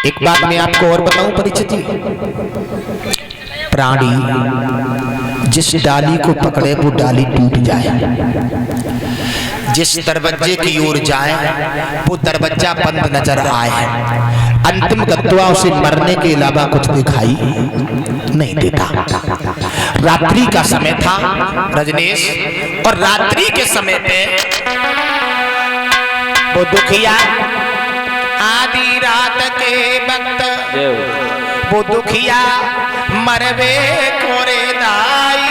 एक बात मैं आपको और बताऊं परिचित, प्राणी जिस डाली को पकड़े वो डाली टूट जाए, जिस दरवाजे की ओर जाए वो दरवाजा बंद नजर आए, अंतिम गत्वा उसे मरने के अलावा कुछ दिखाई नहीं देता। रात्रि का समय था रजनीश, और रात्रि के समय पे वो दुखिया आधी रात के वक्त वो दुखिया मरवे कोरे दाई,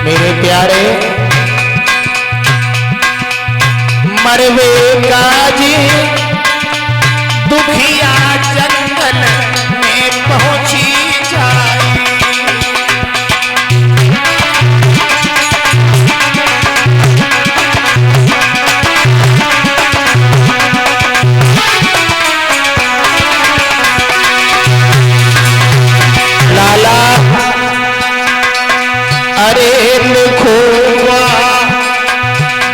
मेरे प्यारे मरवे काजी दुखिया जंगल में पहुंची जाए, लाला अरे लिखो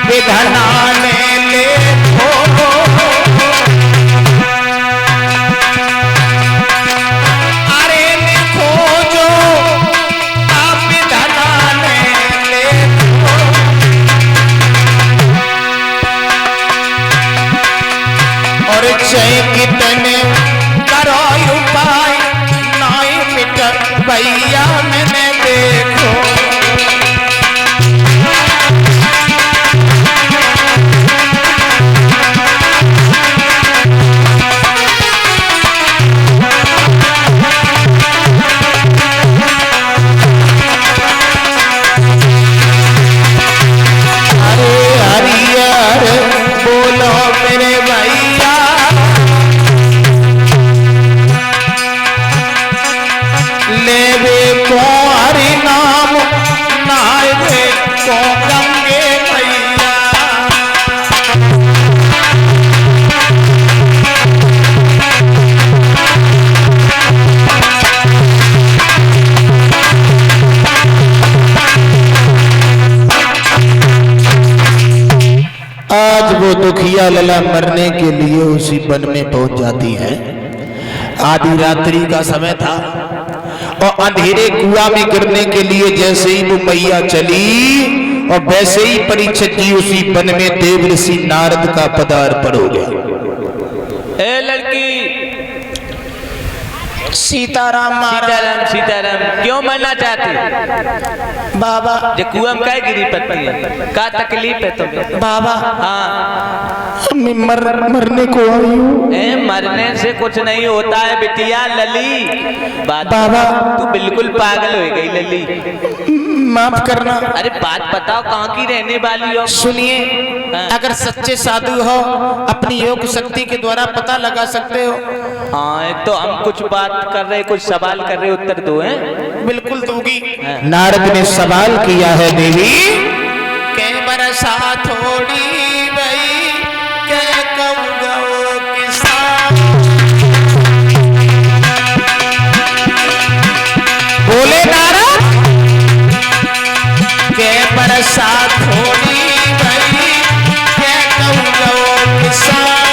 विधना ने लिखो, अरे लिखो जो आप विधना ने लिखो, और चाहे कितने करो उपाय नहीं मिट भैया मैंने देखो, बोलो मेरे भैया लेवे को हरि नाम नावे को गंगे भैया, आज वो दुखिया लला मरने के लिए उसी वन में पहुंच जाती है। आधी रात्रि का समय था और अंधेरे कुआं में गिरने के लिए जैसे ही वो मैया चली और वैसे ही परीक्षित जी उसी वन में देव ऋषि नारद का पदार्पण हो गया। ए लड़की सीताराम सीताराम सीताराम क्यों मरना चाहती बाबा? जो कुआं में क्या गिरी पत्ती है, क्या तकलीफ है तुम्हें बाबा हाँ मैं मरने को आई हूँ। मरने से कुछ नहीं होता है बिटिया लली, बाबा तू बिल्कुल पागल हो गई लली, माफ करना। अरे बात बताओ कहाँ की रहने वाली हो? सुनिए अगर सच्चे साधु हो अपनी योग शक्ति के द्वारा पता लगा सकते हो। हाँ तो हम कुछ बात कर रहे, कुछ सवाल कर रहे, उत्तर दो हैं। बिल्कुल दूंगी। नारद ने सवाल किया है देवी, के बरसा थोड़ी भई के कहूँगा किसान, बोले नारद के बरसा थोड़ी भई के कहूँगा किसान,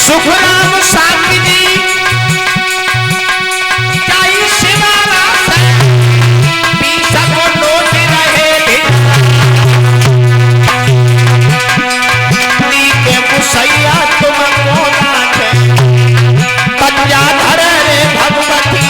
सुखराम साकी जी चाई शिवाला से पीसा को नोट रहे नीके मुसैया तुमको नाचे पंजा धर रे भगवती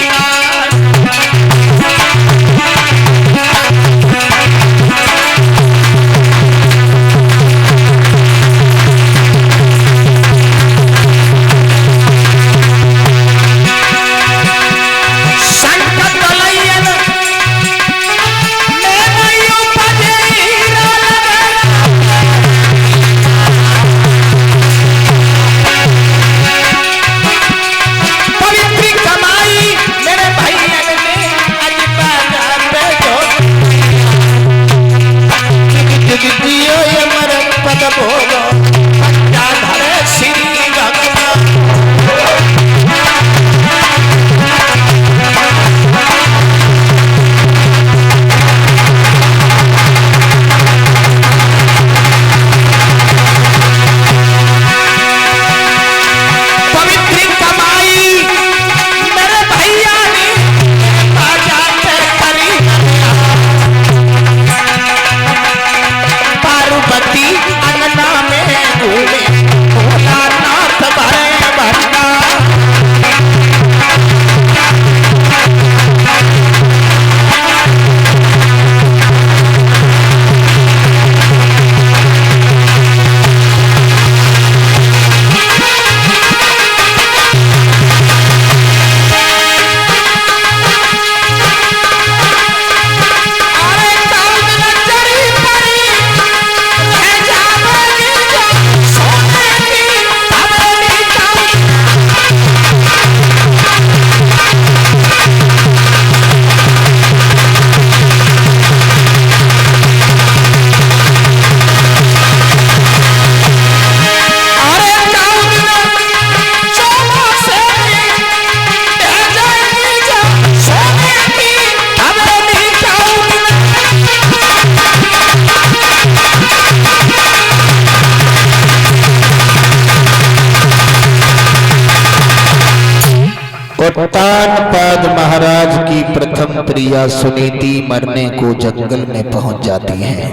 उत्तानपाद महाराज की प्रथम प्रिया सुनीति मरने को जंगल में पहुंच जाती है।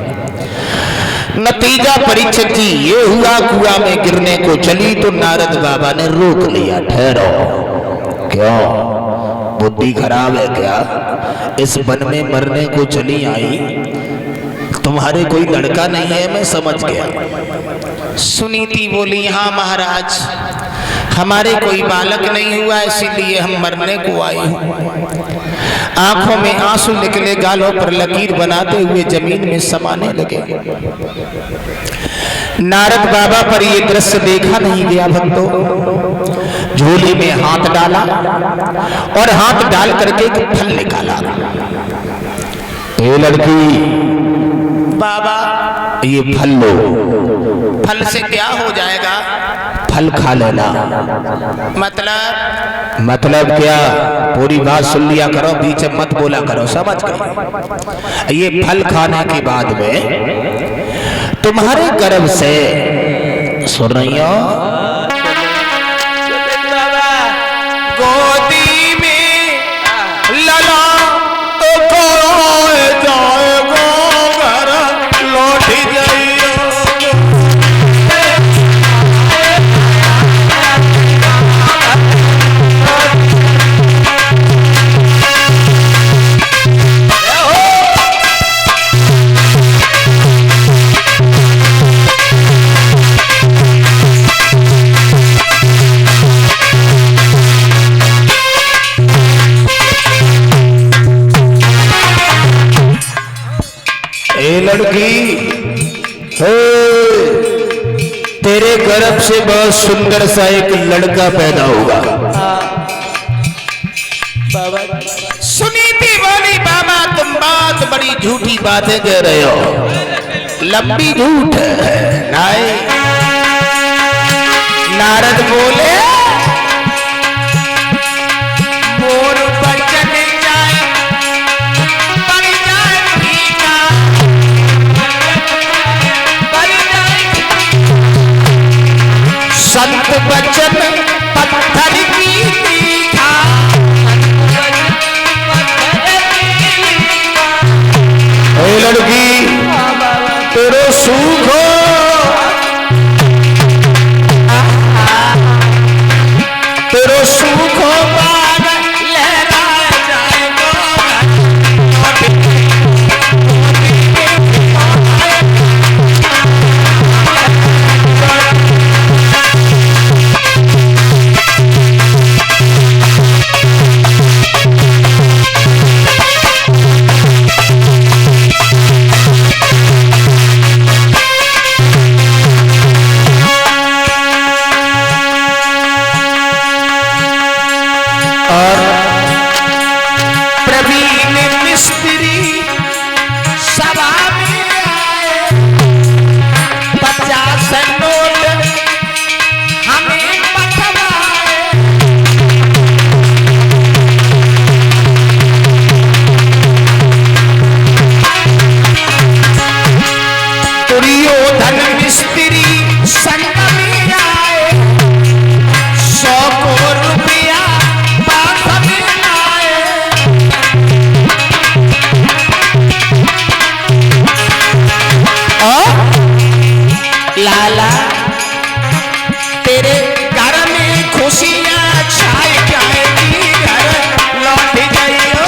नतीजा परीक्षित जी ये हुआ, कुआं में गिरने को चली तो नारद बाबा ने रोक लिया। ठहरो, क्यों बुद्धि खराब है क्या? इस वन में मरने को चली आई, तुम्हारे कोई लड़का नहीं है? मैं समझ गया। सुनीति बोली, हाँ महाराज, हमारे कोई बालक नहीं हुआ, इसीलिए हम मरने को आए हैं। आंखों में आंसू निकले, गालों पर लकीर बनाते हुए जमीन में समाने लगे। नारद बाबा पर यह दृश्य देखा नहीं गया भक्तों। झोली में हाथ डाला और हाथ डाल करके एक फल निकाला। ए लड़की, बाबा ये फल लो। फल से क्या हो जाएगा? फल खा लेना। मतलब क्या? पूरी बात सुन लिया करो, बीच में मत बोला करो, समझ गए? ये फल खाने के बाद में तुम्हारे गर्भ से, सुन रही हो, गोदी में लला तो जाएगा, घर लौट जाइए। लड़की, तेरे गर्भ से बहुत सुंदर सा एक लड़का पैदा होगा। बाबा सुनीति बोली, बाबा तुम बात बड़ी झूठी बातें कह रहे हो, लंबी झूठ है। नारद बोले, संत बचन पत्थर की तीखा। ए लड़की तेरे सूखो तेरे सूखो बाग लहराए जाएगा। लाला तेरे घर में खुशियां छाए जाएगी, घर लौट जाइयो।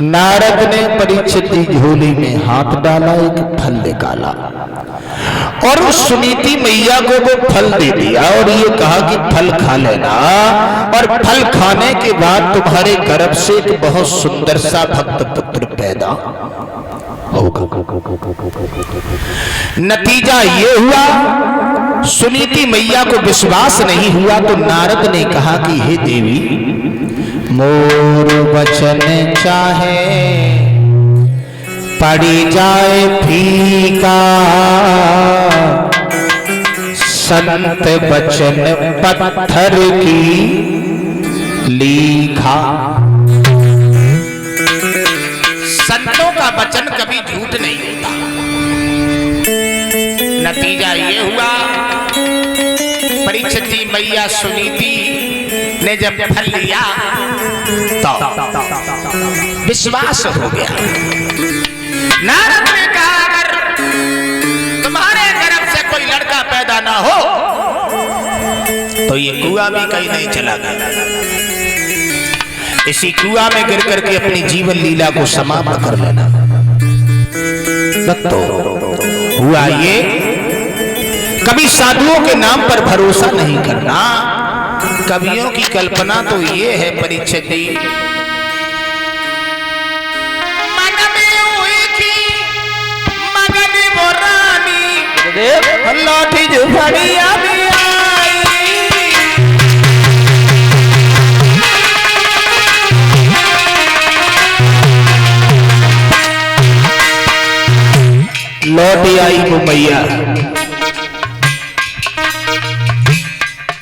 नारद ने परीक्षित की झोली में हाथ डाला, एक फल निकाला और उस सुनीति मैया को वो फल दे दिया और ये कहा कि फल खा लेना और फल खाने के बाद तुम्हारे गर्भ से एक बहुत सुंदर सा भक्त पुत्र पैदा होगा। नतीजा ये हुआ, सुनीति मैया को विश्वास नहीं हुआ तो नारद ने कहा कि हे देवी, मोर वचन चाहे पड़ी जाए फीका, संत वचन पत्थर की लीखा। संतों का वचन कभी झूठ नहीं होता। नतीजा ये हुआ, परीक्षित मैया सुनीति ने जब फल लिया तो विश्वास हो गया। नारद ने कहा अगर तुम्हारे गर्भ से कोई लड़का पैदा ना हो तो ये कुआं भी कहीं नहीं चला गया। इसी कुआं में गिर करके अपनी जीवन लीला को समाप्त कर लेना। तो हुआ ये, कभी साधुओं के नाम पर भरोसा नहीं करना। कवियों की कल्पना तो ये है परीक्षित जी, मन में हुई थी मगन वो रानी, लौटी जो बढ़िया भी आई। लौटी आई वो मैया।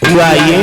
हुआ ये,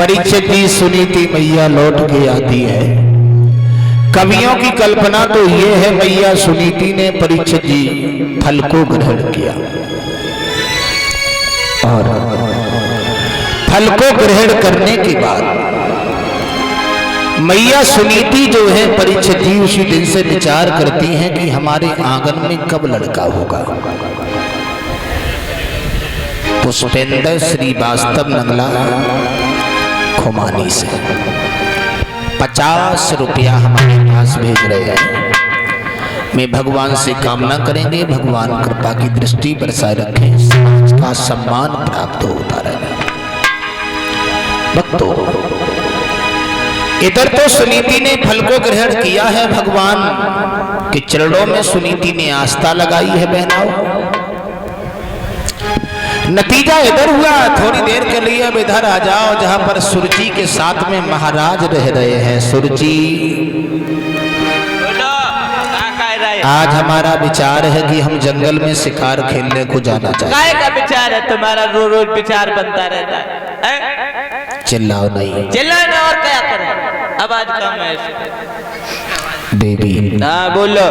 परीक्षित जी सुनीति मैया लौट के आती है। कवियों की कल्पना तो ये है मैया सुनीति ने परीक्षित जी फल को ग्रहण किया और फल को ग्रहण करने के बाद मैया सुनीति जो है परीक्षित जी उसी दिन से विचार करती हैं कि हमारे आंगन में कब लड़का होगा। पुष्पेंद्र श्रीवास्तव नंगला खुमानी से 50 रुपया हमारे पास भेज रहे हैं। मैं भगवान से कामना करेंगे भगवान कृपा की दृष्टि बरसाए रखें, समाज का सम्मान प्राप्त होता रहे। भक्तों, इधर तो सुनीति ने फल को ग्रहण किया है, भगवान के चरणों में सुनीति ने आस्था लगाई है बहनाओं। नतीजा इधर हुआ, थोड़ी देर के लिए अब इधर आ जाओ जहां पर सुरजी के साथ में महाराज रह रहे हैं। सुरजी, आज हमारा विचार है कि हम जंगल में शिकार खेलने को जाना चाहते हैं। काय का विचार है तुम्हारा? रोज रोज विचार बनता रहता है। चिल्लाओ नहीं, चिल्लाओ ना, और क्या करें? अब आज काम है बेबी। हाँ बोलो।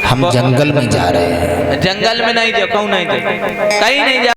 हम जंगल में जा रहे हैं। जंगल में नहीं जाओ, कहूँ नहीं जाओ, कहीं नहीं जाओ।